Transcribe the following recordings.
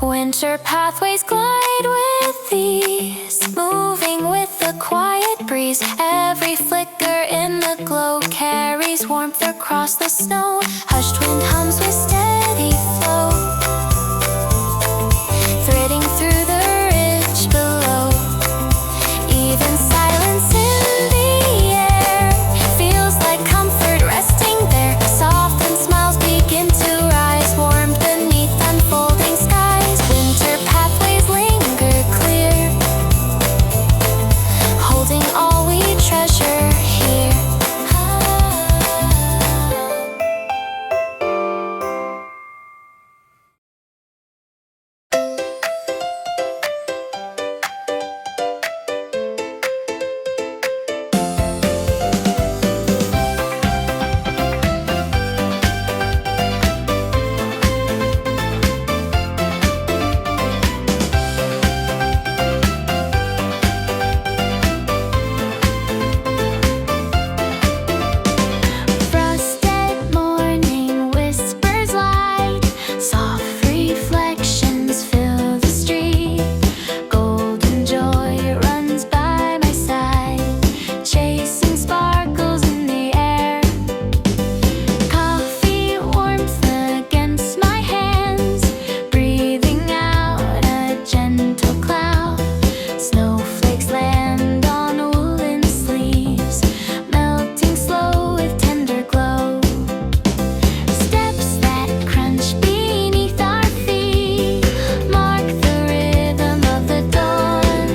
Winter pathways glide with ease, moving with the quiet breeze. Every flicker in the glow carries warmth across the snow. Hushed wind hums with steady flow, threading through the ridge below. Even silence in the air feels like comfort resting there. Soft and smiles begin to rise, warm beneath unfolding skies. Winter pathways linger clear, holding all we treasure here. Frosted morning whispers light, soft reflections fill the street. Golden joy runs by my side, chasing sparkles in the air. Coffee warmth against my hands, breathing out a gentle cloud. Snowflakes land on woolen sleeves, melting slow with tender glow. Steps that crunch beneath our feet mark the rhythm of the dawn.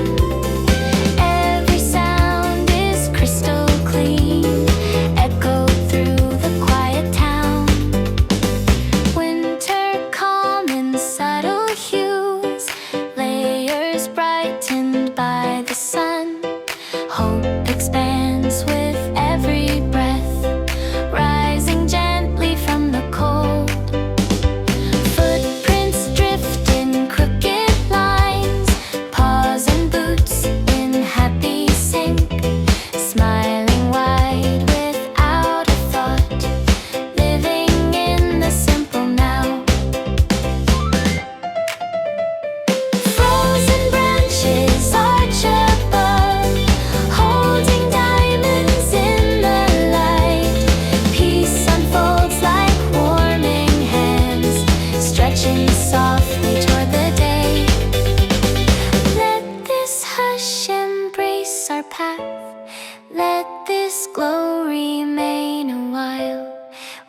Every sound is crystal clean, echoed through the quiet town. Winter calm in subtle hues, layers brightened by the sun. Hope expands with every breath, rising gently from the cold. Footprints drift in crooked lines, paws and boots in happy sync. Smiling wide without a thought, living in the simple now. Frozen branches arch above, holding diamonds in the light. Peace unfolds like warming hands, stretching softly toward the day. Let this hush embrace our path, let this glow remain a while.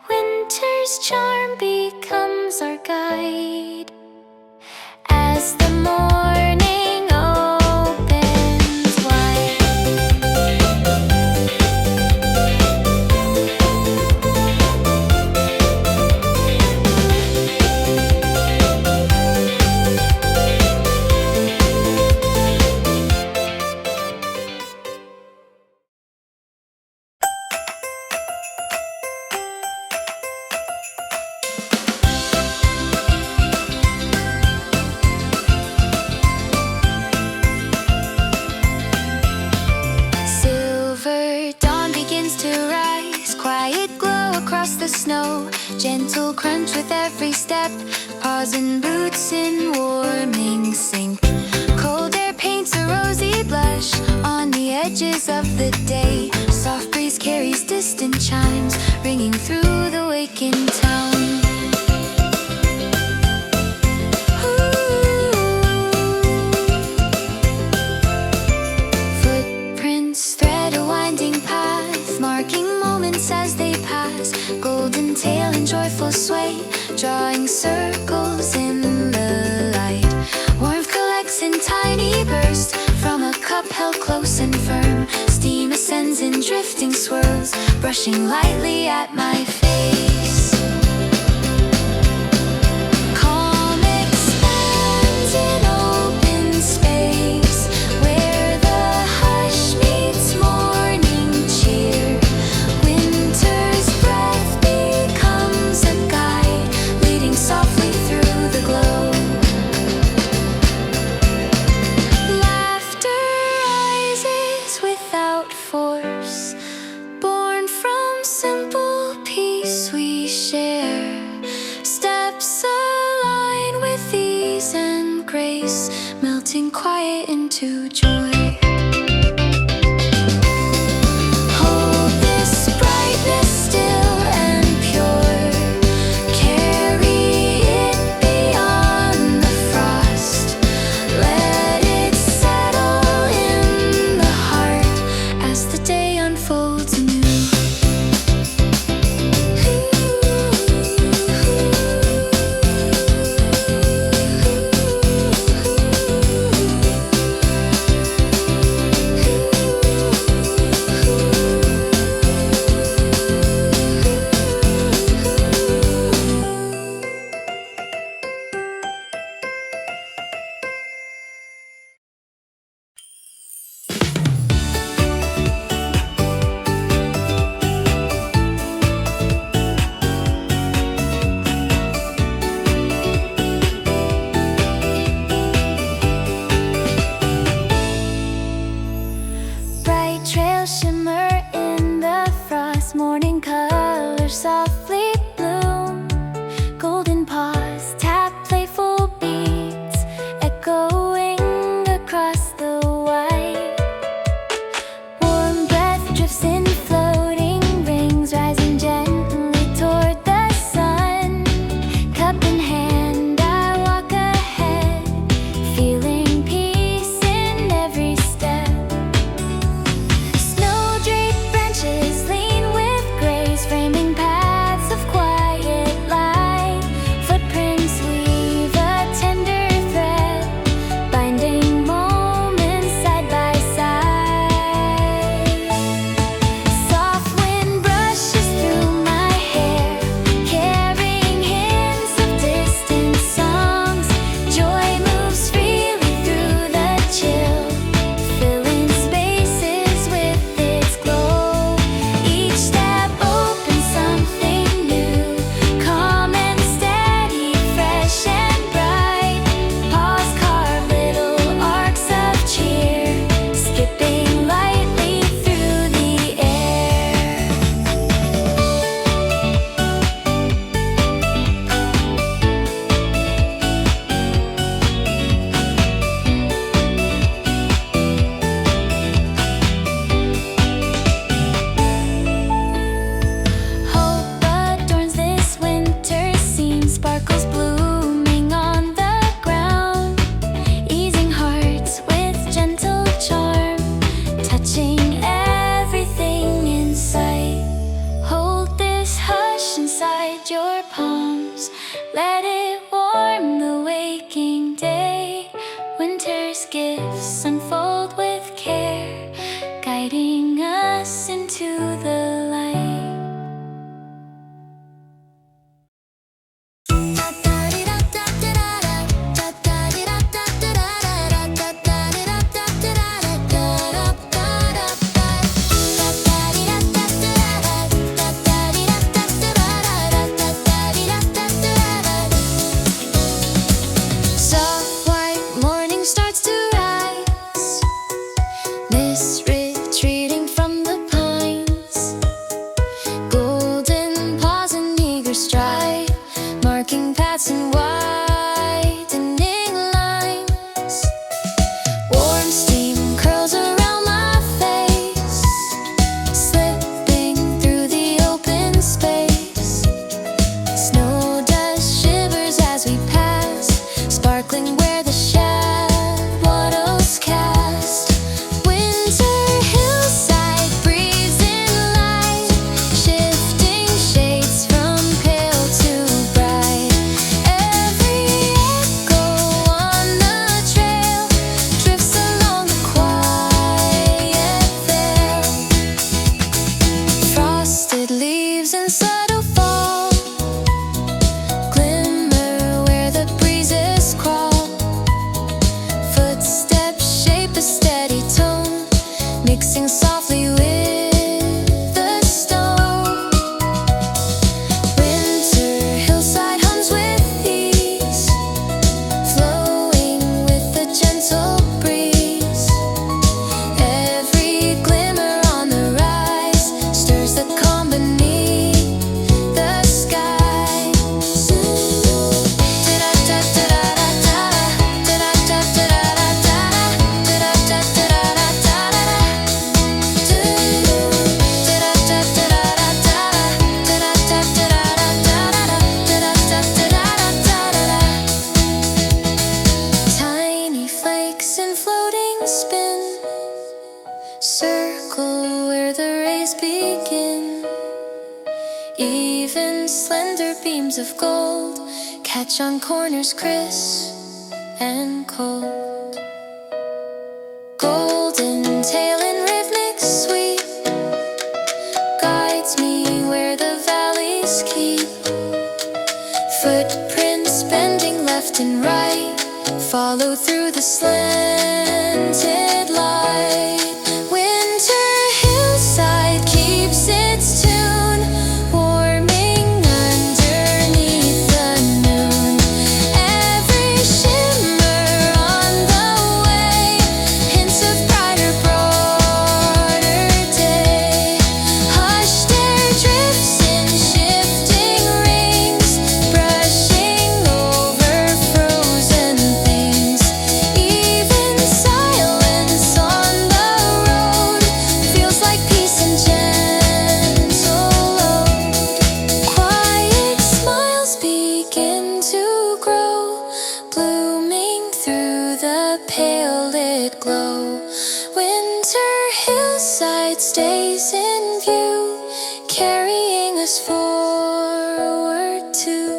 Winter's charm becomes our guide as the morning opens wide. Silver dawn begins to rise, quiet glow across the snow. Gentle crunch with every step, paws and boots in warming sync. Cold air paints a rosy blush on the edges of the day. Soft breeze carries distant chimes, ringing through the waking town. Footprints thread a winding path, marking moments as they pass. Golden tail and joyful sway, drawing circles in the light. Warmth collects in tiny bursts from a cup held close and firm. Steam ascends in drifting swirls, brushing lightly at my face. Calm expands in open space, where the hush meets morning cheer. Winter's breath becomes a guide, leading softly through the glow. Laughter rises without force, born from simple peace we grace, melting quiet into joy. Hold this brightness still and pure, carry it beyond the frost, let it settle in the heart as the day unfolds anew. Shimmer in the frost, morning colors softly bloom, golden paws tap playful beats, echoing across the white. Warm breath drifts in floating rings, rising gently toward the sun. Cup in hand, I walk ahead, feeling peace in every step. Lean with grace, framing paths of quiet light. Footprints weave a tender thread, slender beams of gold catch on corners crisp and cold. Golden tail in rhythmic sweep guides me where the valleys keep. Footprints bending left and right follow through the slanted light. Winter hillside keeps its tune, warming underneath the noon. Every shimmer on the way, hints of brighter, broader day. Hushed air drifts in shifting rings, brushing over frozen things. Even silence on the road feels like peace and gentle load. Quiet smiles begin to grow, blooming through the pale lit glow. Winter hillside stays in view, carrying us forward too.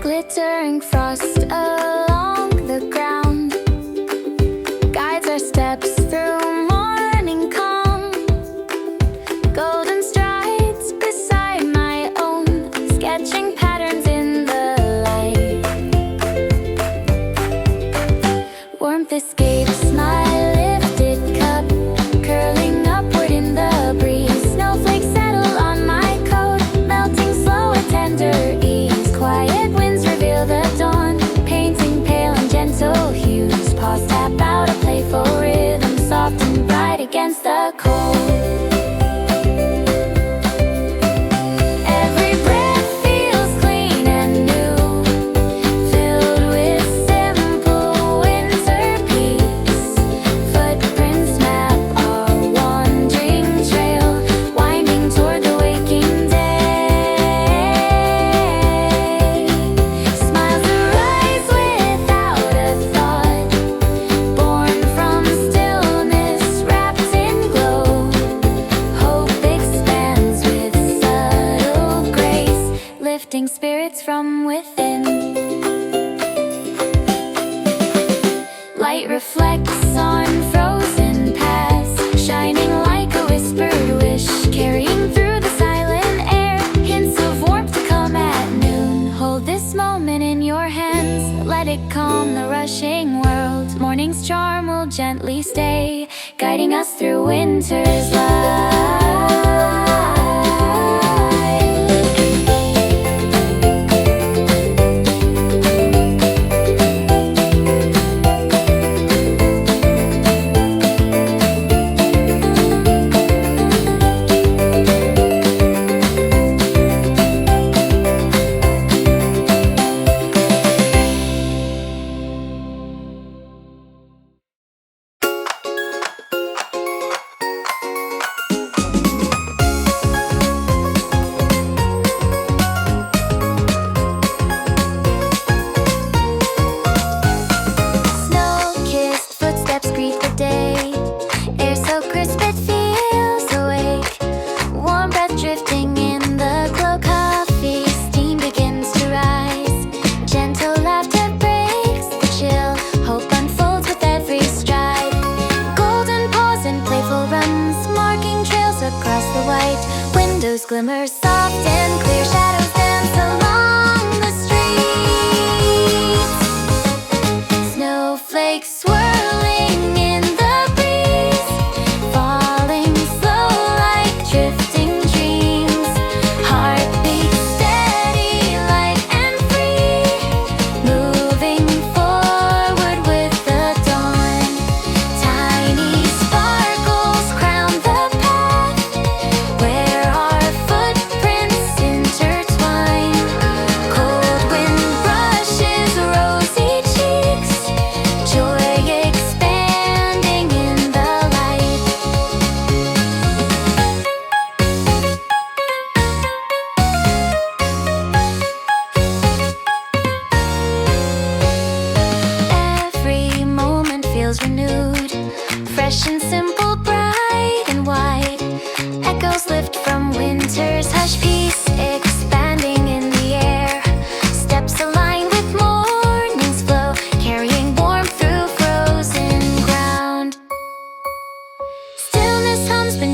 Glittering frost along the ground guides our steps through morning calm. Golden strides beside my own, sketching patterns in the light. Warmth escapes my lifted cup, curling upward in the breeze. Snowflakes settle on my coat, melting slow with tender ease. Quiet winds reveal the dawn, painting pale and gentle hues. Paws tap out a playful rhythm, soft and bright against the cold. Every breath feels clean and new, filled with simple winter peace. Footprints map our wandering trail, winding toward the waking day. Smiles arise without a thought, born from stillness wrapped in glow. Hope expands with subtle grace, lifting spirits from within. Light reflects on frozen paths, shining like a whispered wish, carrying through the silent air, hints of warmth to come at noon. Hold this moment in your hands, let it calm the rushing world. Morning's charm will gently stay, guiding us through winter's light. Snow-kissed footsteps greet the day, air so crisp it feels awake. Warm breath drifting in the glow, coffee steam begins to rise. Gentle laughter breaks the chill, hope unfolds with every stride. Golden paws and playful runs, marking trails across the white. Windows glimmer soft and clear, shadows dance along the streets. Snowflakes swirling in the breeze, falling slow like drifting dreams. Heartbeats steady, light and free, moving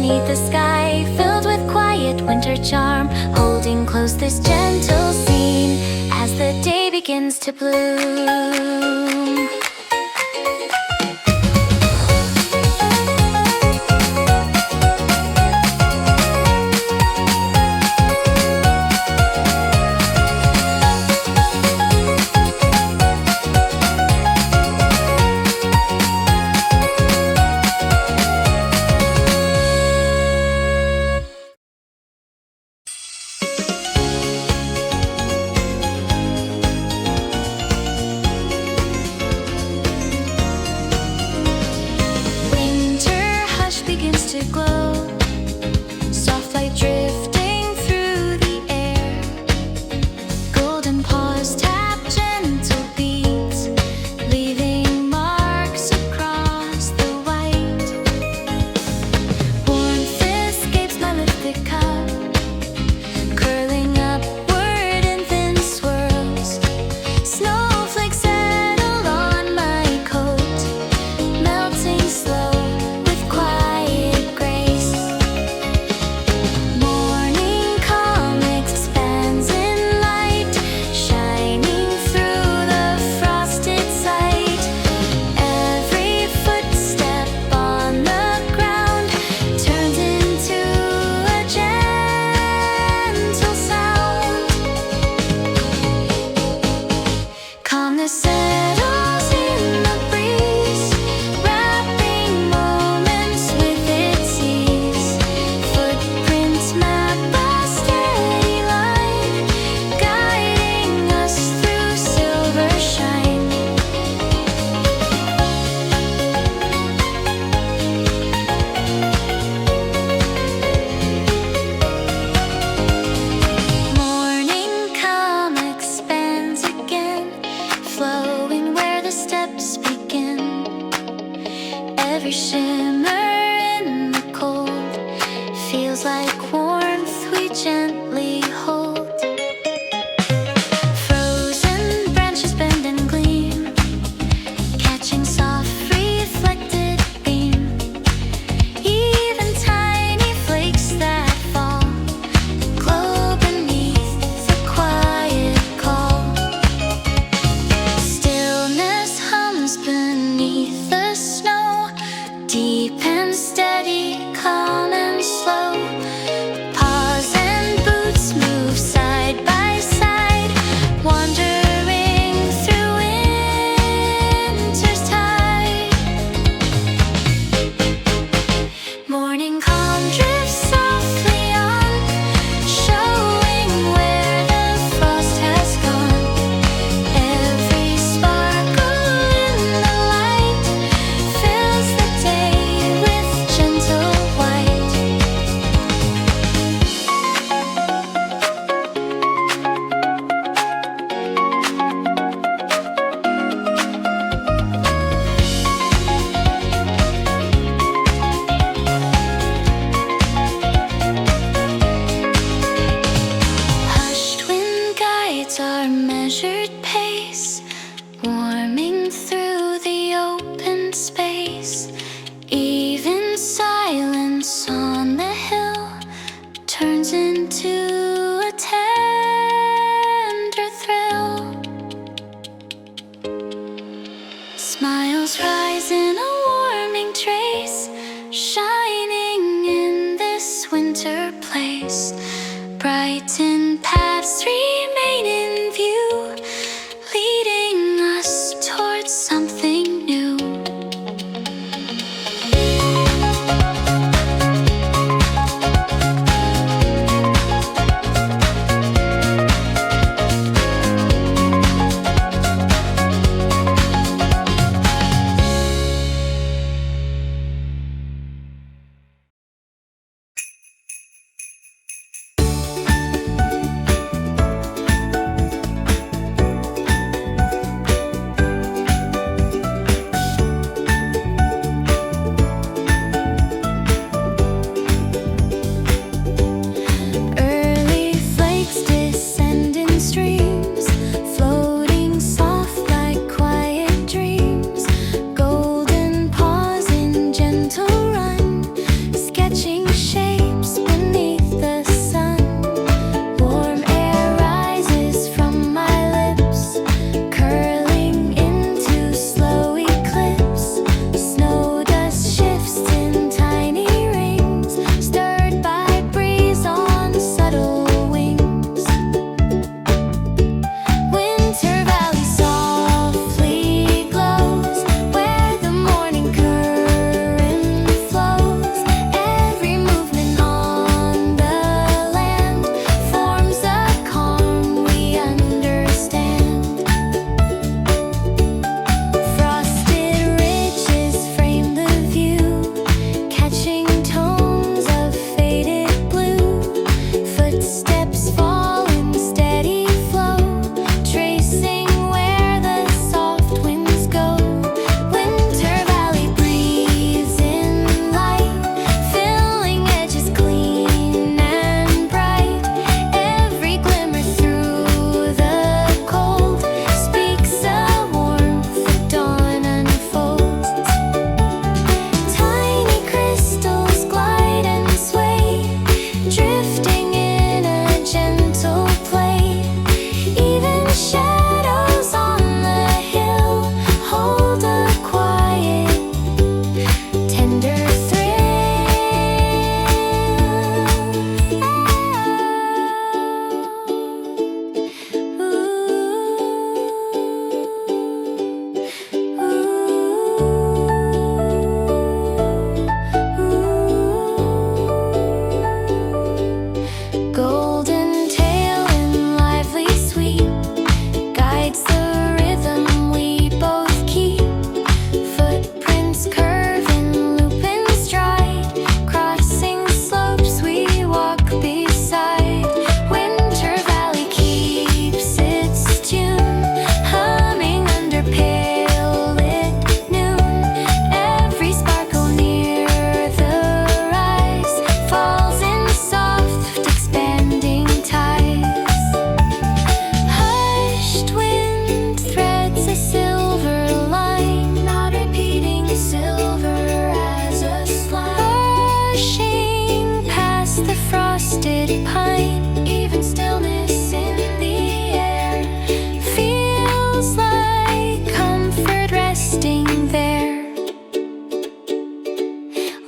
beneath the sky, filled with quiet winter charm, holding close this gentle scene as the day begins to bloom. To glow, soft light drifting through the air, golden paws tap gentle beats, leaving marks across the white. Warmth escapes my lifted cup, curling upward in thin swirls. Snowflakes settle on my coat, melting slow. Settles in the breeze, wrapping moments with its ease. Footprints map a steady line, guiding us through silver shine. Morning come expands again, flowing where the steps begin. Every shimmer in the cold feels like warmth we gently hold. Frozen branches bend and gleam, catching soft reflected beam. Even tiny flakes that fall glow beneath the quiet call. Stillness hums beneath the snow, deep and steady, calm and slow. Paws and boots move side by side, wandering through winter's tide. Morning calm drifts softly on, showing where the frost has gone. Every sparkle in the light fills the day with gentle white. Hushed wind guides our measured pace, warming through the open space. Even silence on the hill turns into a tender thrill. Smiles rise in a warming trace, shining in this winter place. Brightened paths remain in view, leading us towards something new. scented pine, even stillness in the air feels like comfort resting there.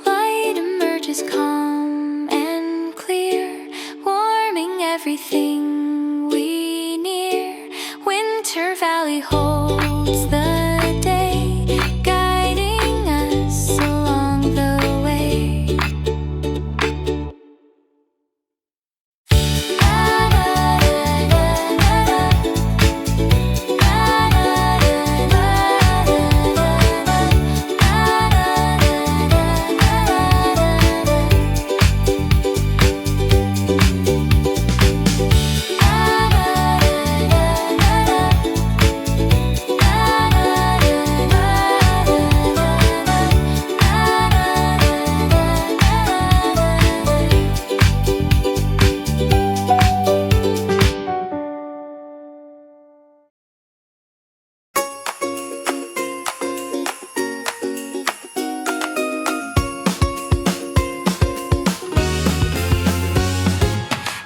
Light emerges calm and clear, warming everything we near. Winter Valley holds the day, guiding us along the way.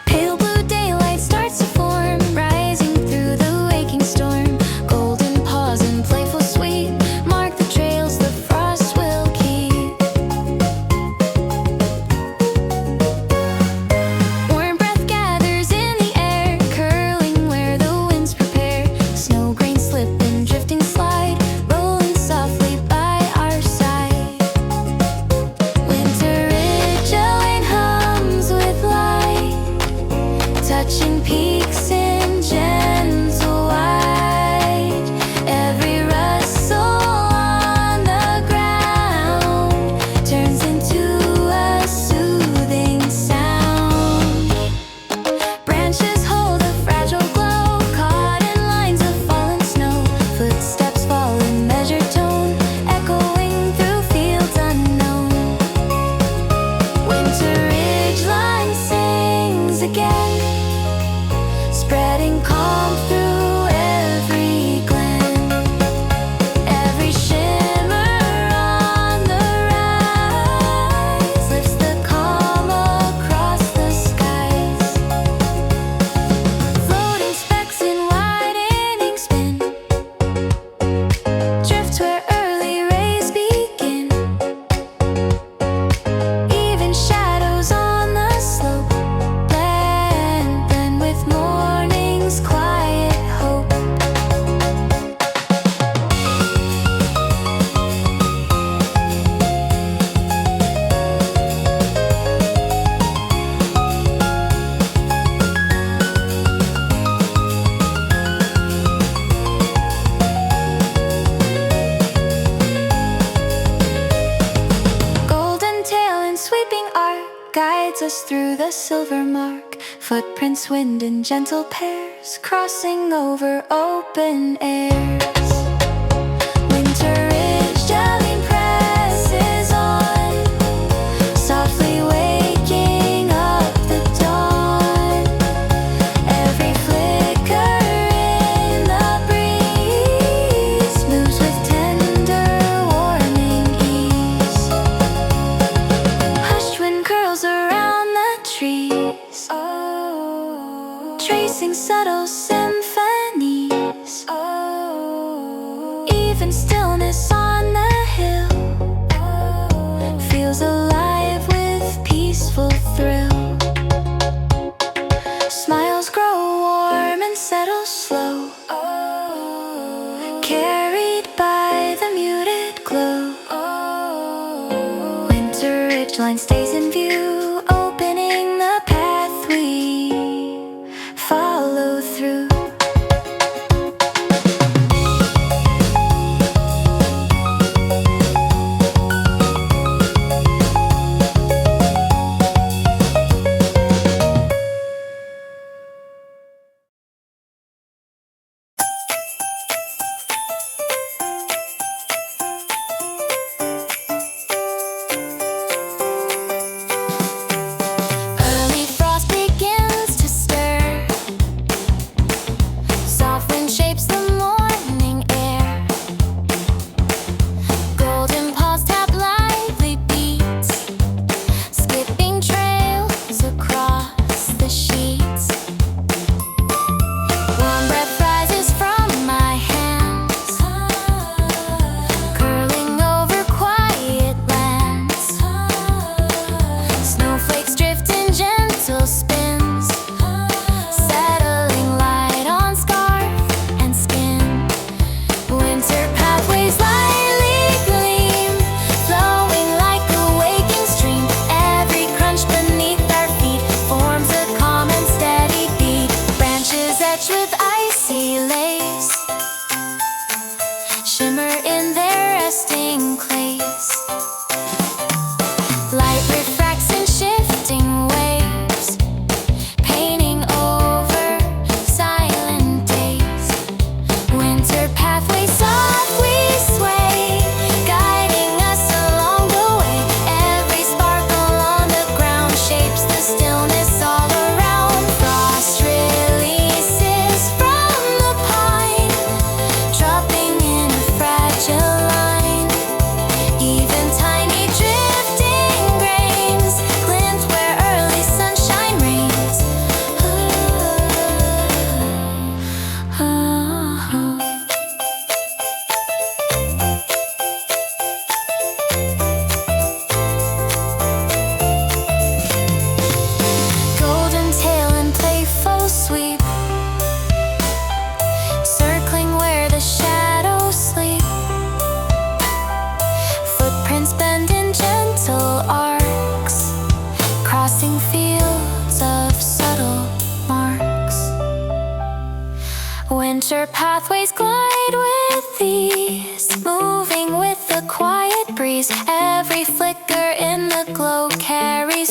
Pale blue daylight starts to form, rising through the waking storm. Golden paws and playful sweet mark the trails the frost will keep. Warm breath gathers in the air, curling where the winds prepare. Snow grains slip and drifting slide, rolling softly by our side. Winter Ridgeline hums with light, touching peaks in gentle white. Every rustle on the ground turns into a soothing sound. Branches hold a fragile glow, caught in lines of fallen snow. Footsteps fall in measured tone, echoing through fields unknown. Winter Ridgeline sings again, spreading calm through every glen. Every shimmer on the rise lifts the calm across the skies. Floating specks in widening spin drift where early rays begin. Even shadows on the slope blend with morning's quiet hope. Golden tail and sweeping arc guides us through the silver mark. Footprints wind in gentle pairs, crossing over open airs. Winter Ridgeline presses on, softly waking up the dawn. Every flicker in the breeze moves with tender warning ease. Hushed wind curls around the trees, tracing subtle symphonies. Even stillness on the hill feels alive with peaceful thrill. Smiles grow warm and settle slow, carried by the muted glow. Winter Ridgeline stays in view, opening the path we follow through.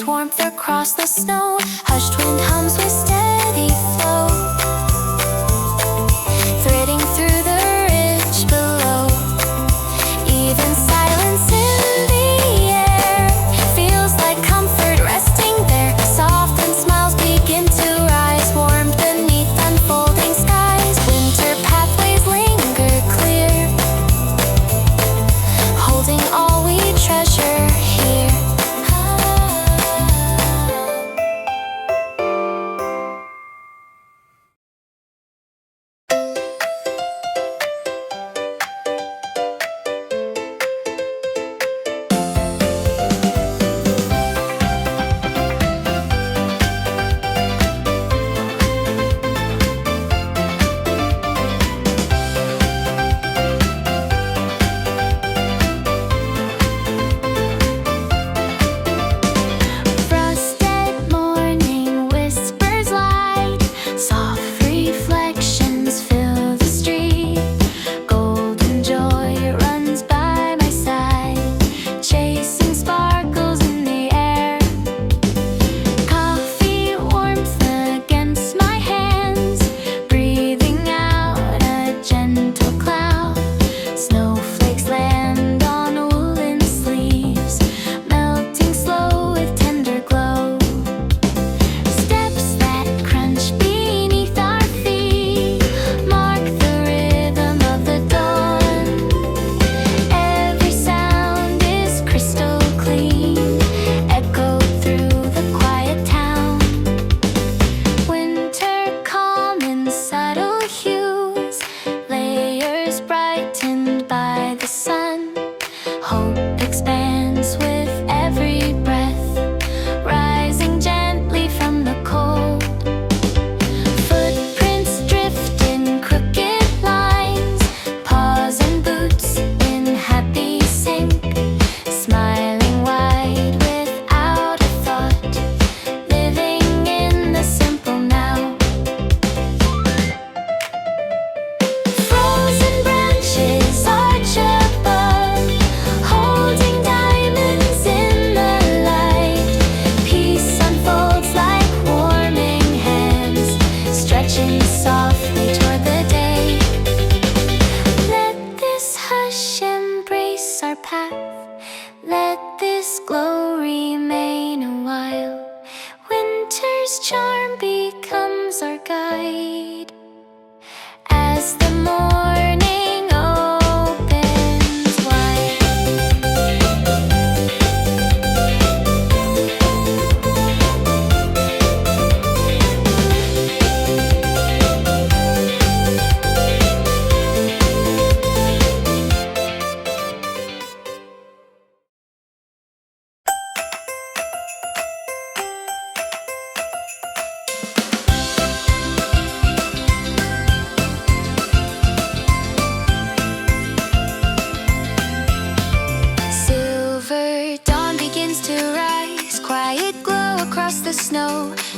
breeze, warmth across the snow. Hushed wind hums with steady flow, threading through the ridge below. Even silence in the air feels like comfort resting there. Softened smiles begin to rise, warm beneath unfolding skies. Winter pathways linger clear, holding all we treasure here.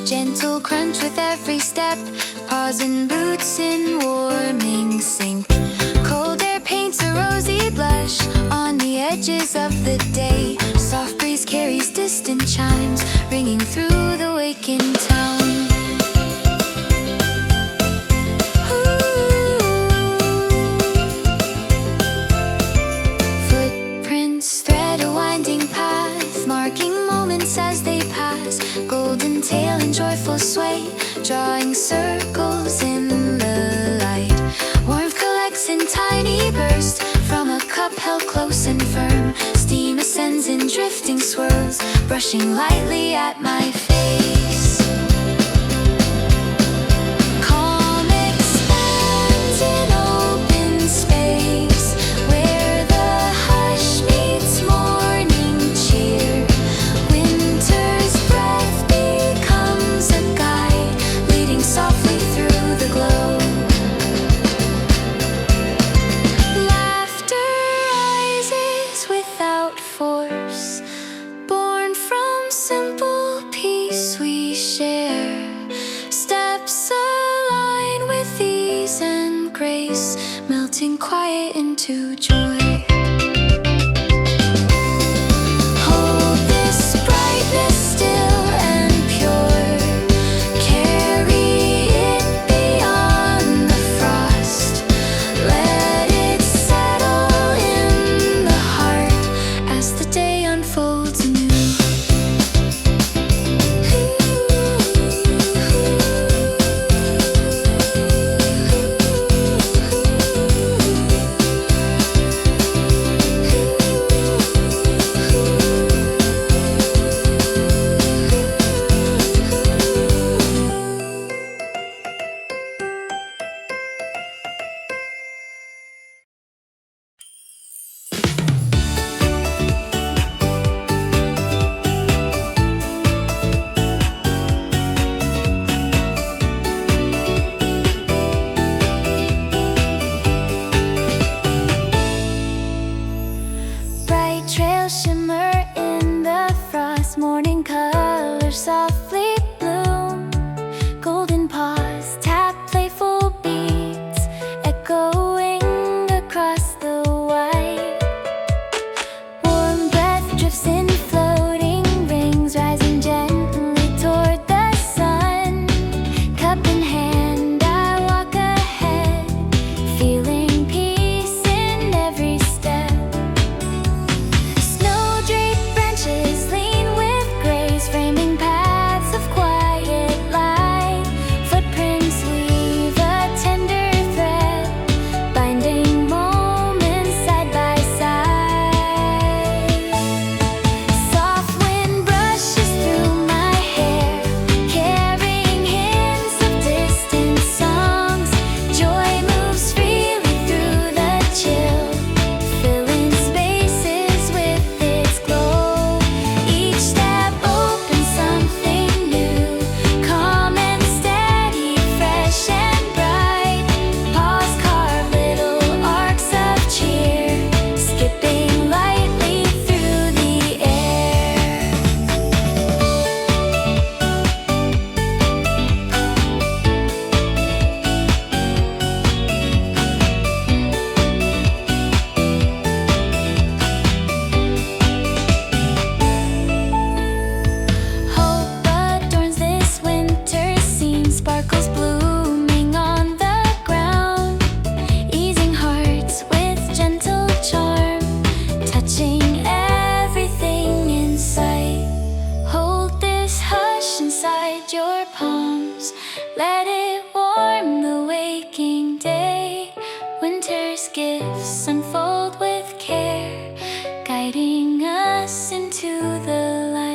Gentle crunch with every step, pausing boots in warming sink. Cold air paints a rosy blush on the edges of the day. Soft breeze carries distant chimes, ringing through the waking town. Footprints thread a winding path, marking moments as they pass. Golden tail and joyful sway, drawing circles in the light. Warmth collects in tiny bursts from a cup held close and firm. Steam ascends in drifting swirls, brushing lightly at my face. Calm expands in open space, where the hush meets morning cheer. Winter's breath becomes a guide, leading softly through the glow. Laughter rises without force, born from simple peace we share. rose softly bloom. Golden paws tap playful beats, echoing across the white. Warm breath drifts in floating rings, rising gently toward the sun. Cup in hand, I walk ahead, feeling peace in every step. Snow-draped branches lean with grace, framing paths of quiet light. Footprints weave a tender thread, binding moments side by side. Soft wind brushes through my hair, carrying hints of distant songs. Joy moves freely through the chill, filling spaces with its glow. Each step opens something new, calm and steady, fresh and bright. Paws carve little arcs of cheer, skipping lightly through the air. Hope adorns this winter scene, sparkles blooming on the ground, easing hearts with gentle charm, touching everything in sight. Hold this hush inside your palms, let it warm the waking day. Winter's gifts unfold with care, guiding us into the light.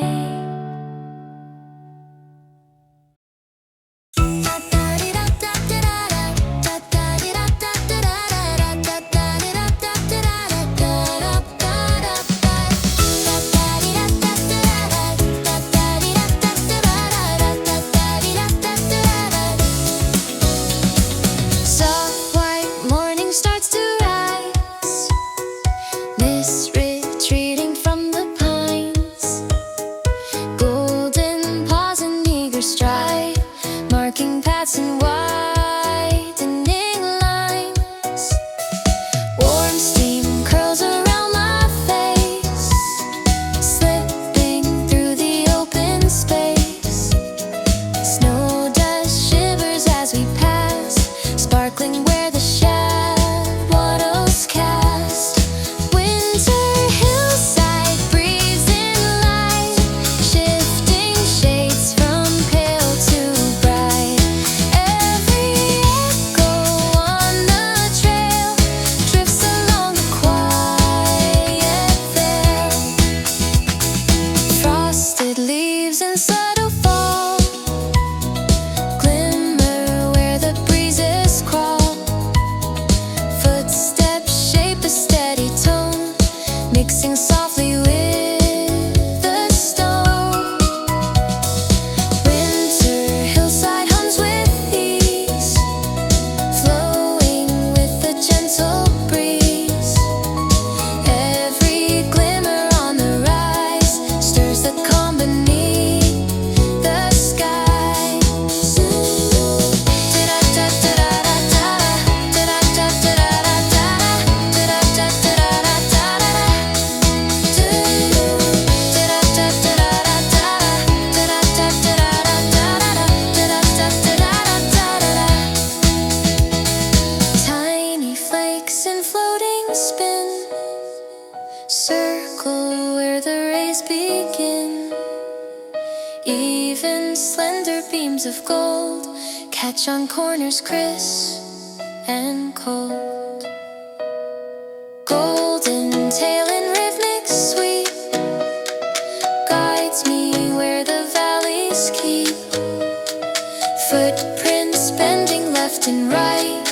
Soft white morning starts to rise, mist retreating from the pines. Golden paws in eager stride, marking paths in widening lines. Warm steam curls around my face, slipping through the open space. Snow dust shivers as we pass, sparkling where the shadows cast. Winter hillside breathes in light, shifting shades from pale to bright. Every echo on the trail drifts along the quiet veil. Frosted leaves and subtle fall glimmer where the breezes crawl. Footsteps shape a steady tone, mixing softly with the stone. Winter hillside hums with ease, flowing with a gentle breeze. Every glimmer on the rise stirs the calm beneath the skies. Tiny flakes in floating spin, circle where the rays begin. Even slender beams of gold catch on corners crisp and cold. Golden tail in rhythmic sweep guides me where the valleys keep. Footprints bending left and right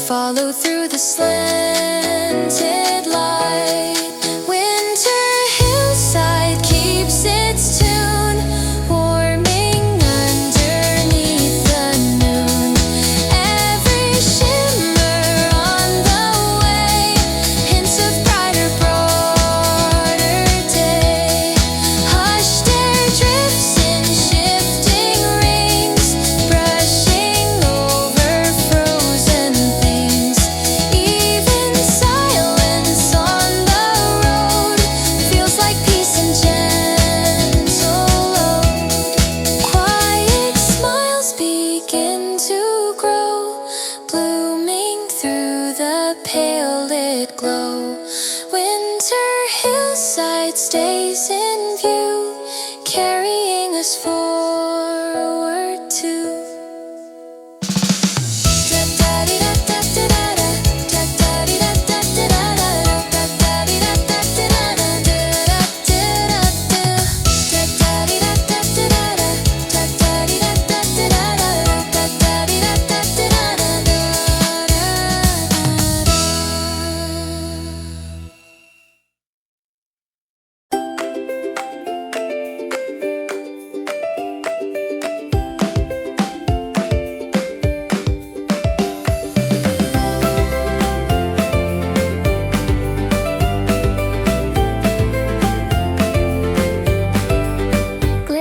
follow through the slanted light. Winter hillside keeps its tune, warming underneath the noon. Every shimmer on the way, hints of brighter, broader day. Hushed air drifts in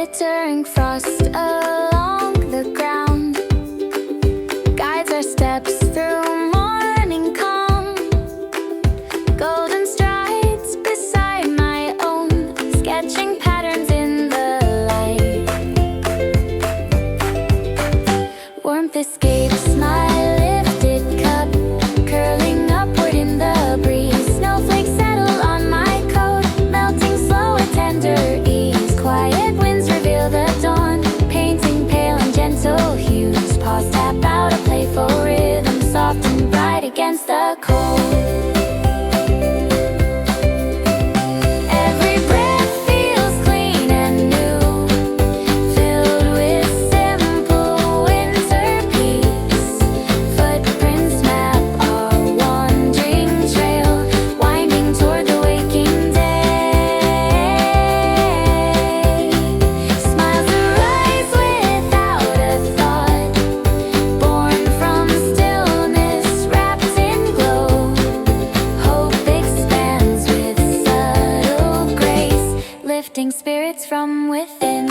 glittering frost along the ground guides our steps through morning calm. Golden strides beside my own, sketching patterns in the light. Warmth escapes my lifted cup, curling upward in the breeze. Snowflakes settle on my coat, melting slow with tender ease. Quiet winds reveal the dawn, painting pale and gentle hues. Paws tap out a playful rhythm, soft and bright against the cold. Every breath feels clean and new, filled with simple winter peace. Footprints map our wandering trail, winding toward the waking day. Smiles arise without a thought, born from stillness wrapped in glow. Hope expands with subtle grace, lifting spirits from within.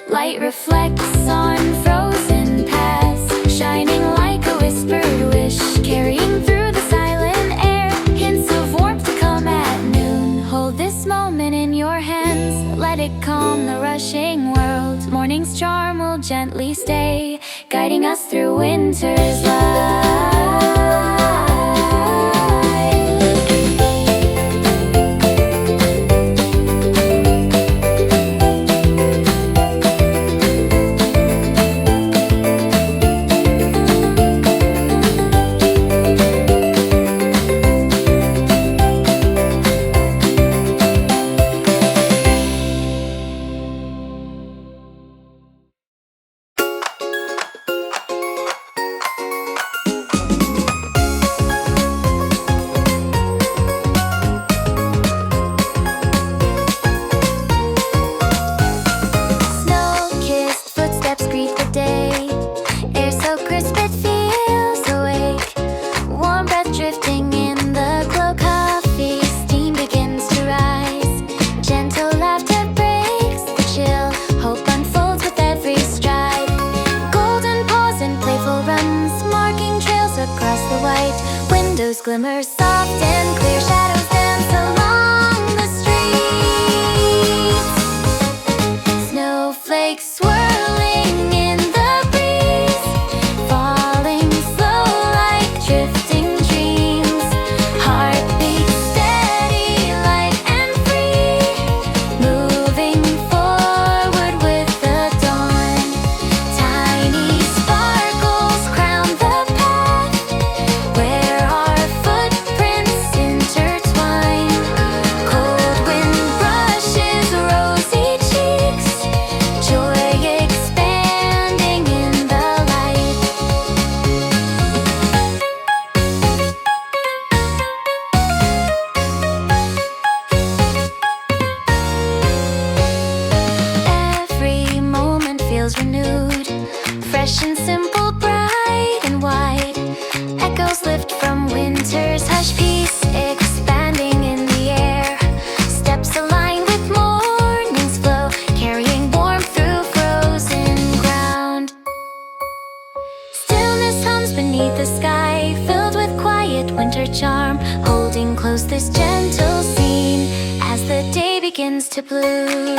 Light reflects on frozen paths, shining like a whispered wish, carrying through the silent air, hints of warmth to come at noon. Hold this moment in your hands, let it calm the rushing world. Morning's charm will gently stay, guiding us through winter's light. Snow-kissed footsteps greet the day, air so crisp it feels awake. Warm breath drifting in the glow, coffee steam begins to rise. Gentle laughter breaks the chill, hope unfolds with every stride. Golden paws and playful runs, marking trails across the white. Windows glimmer soft and clear, shadows dance along the streets. Snowflakes swirling in the breeze, falling slow like drifting dreams. Heartbeats steady, light and free, moving forward with the dawn. Tiny sparkles crown the path, where our footprints intertwine. Cold wind brushes rosy cheeks, joy expanding in the light. Every moment feels renewed, fresh and simple, bright and wide. Echoes lift from winter's hush, peace expanding in the air. Steps align with morning's flow, carrying warmth through frozen ground. Stillness hums beneath the sky, filled with quiet winter charm, holding close this gentle scene as the day begins to bloom.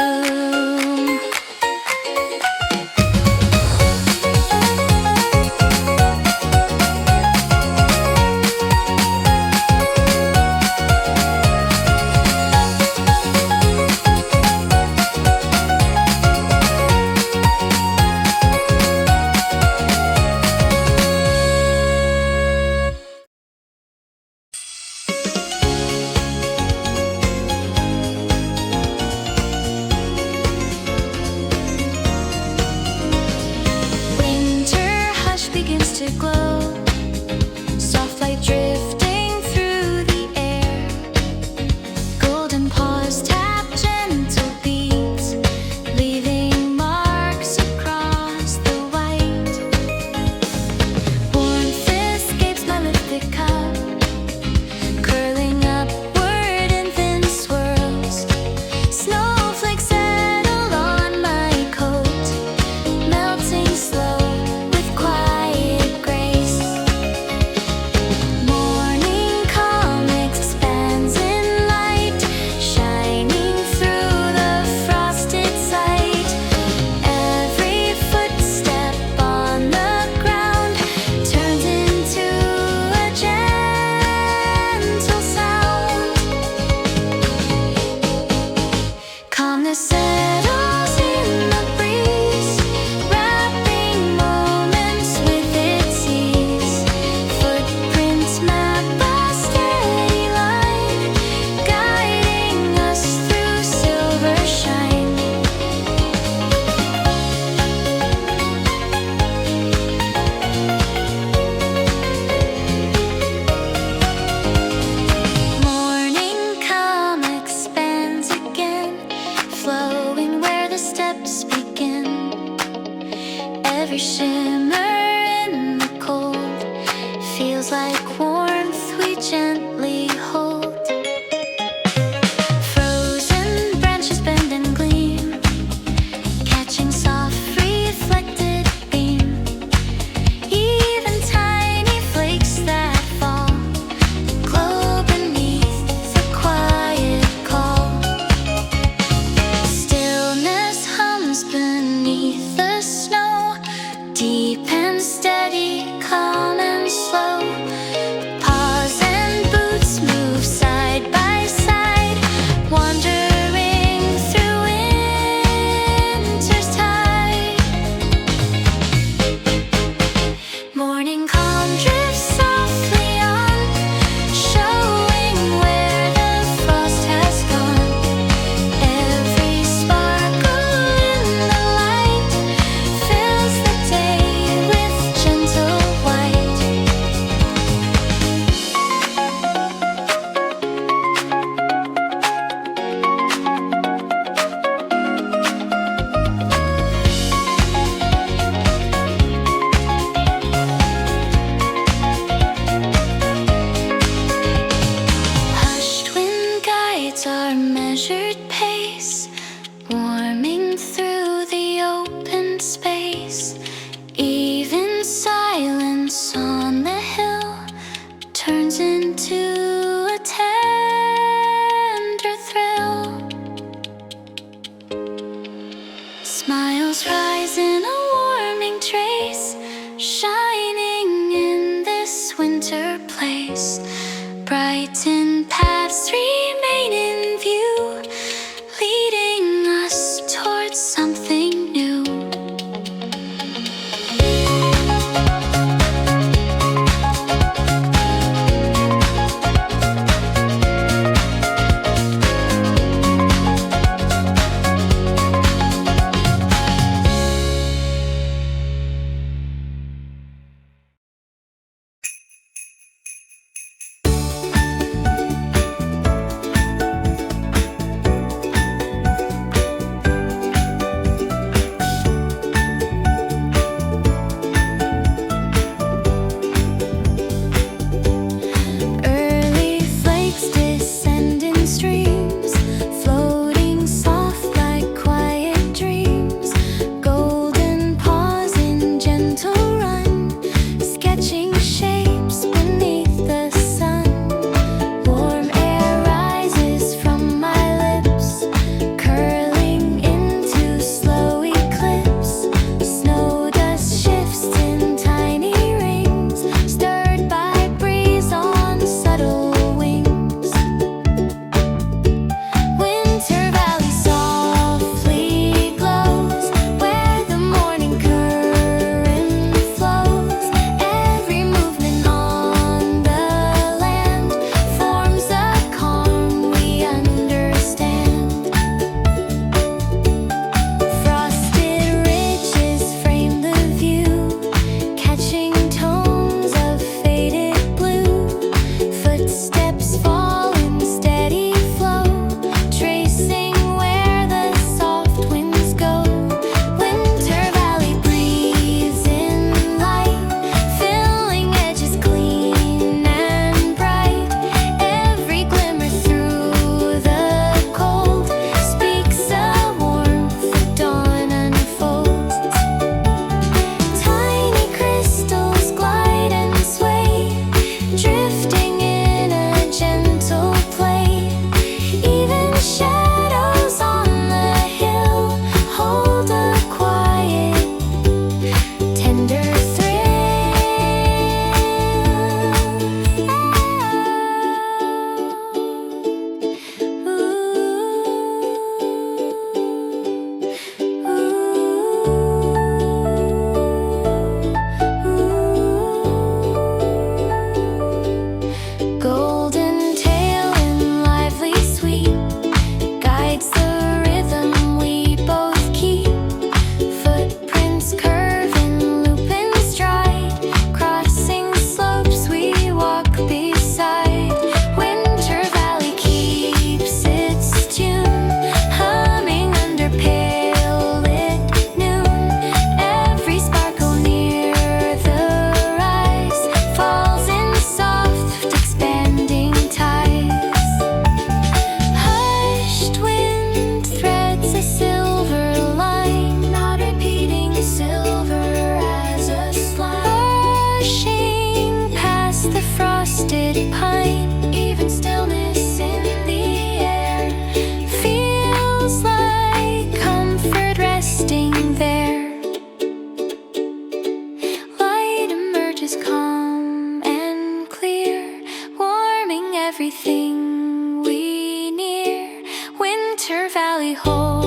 Calmness settles in the breeze, wrapping moments with its ease. Footprints map a steady line, guiding us through silver shine. Morning calm expands again, flowing where the steps begin. Every shimmer in the cold feels like warmth we gently hold. Frozen branches bend and gleam, catching soft reflected beam. Even tiny flakes that fall glow beneath the quiet call. Stillness hums beneath the snow, deep and steady, calm and slow. Paws and boots move side by side, wandering through winter's tide. Morning calm drifts softly on, showing where the frost has gone. Every sparkle in the light fills the day with gentle white. Hushed wind guides our measured pace, warming through the open space. Even silence on the hill turns into a tender thrill. Smiles rise in a warming trace, shining in this winter place. Brightened paths remain in view, leading us towards something new.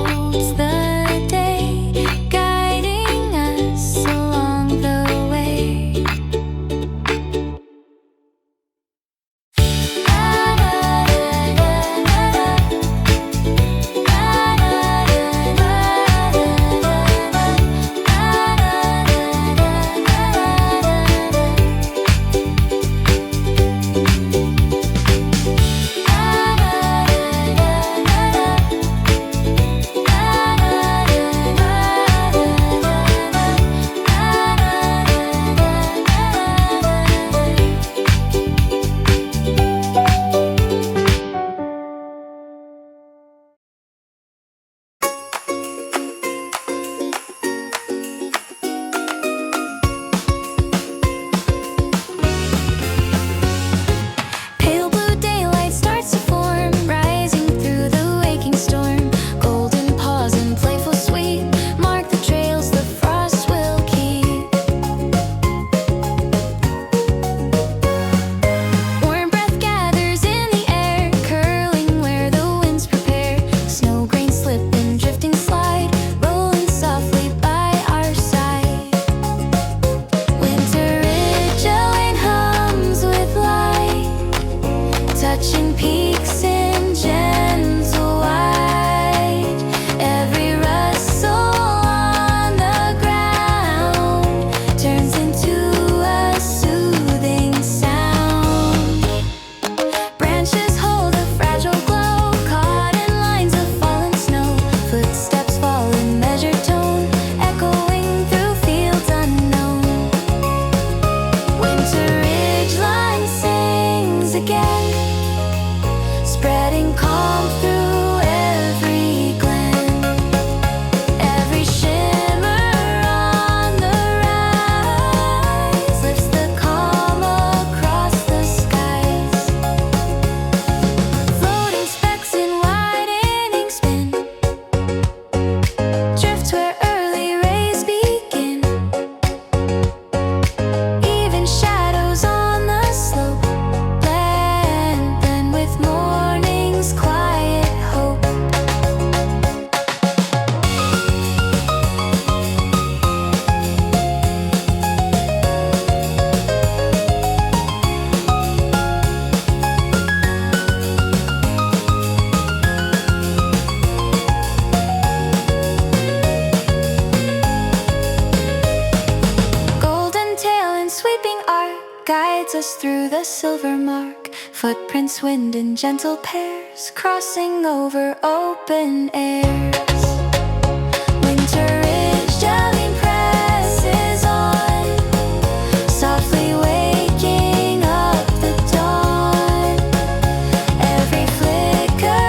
holds the day, guiding us along the way. Pale blue daylight starts to form, rising through the waking storm. Golden paws and playful sweet mark the trails the frost will keep. Warm breath gathers in the air, curling where the winds prepare. Snow grains slip and drifting slide, rolling softly by our side. Winter ridge Elaine hums with light, touching peaks in gentle white. Every rustle on the ground turns into a soothing sound. Branches hold a fragile glow, caught in lines of fallen snow. Footsteps fall in measured tone, echoing through fields unknown. Winter ridgeline sings again, spreading calm through every glen. Every shimmer on the rise lifts the calm across the skies. Floating specks in widening spin drift where early rays begin. Even shadows on the slope blend with morning's quiet hope. Golden tail and sweeping arc guides us through the silver mark. Footprints wind in gentle pairs, crossing over open airs. Winter ridge Jolene presses on, softly waking up the dawn. Every flicker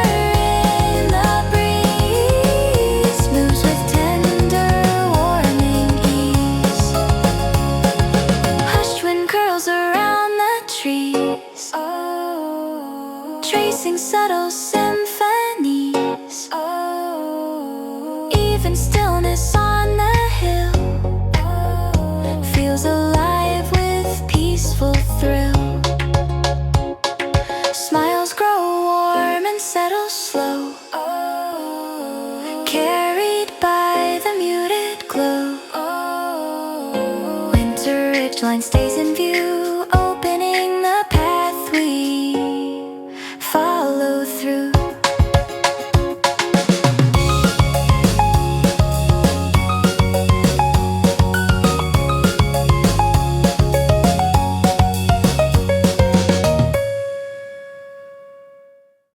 in the breeze moves with tender warming ease. Hushed wind curls around the trees, tracing subtle symphonies. Even stillness on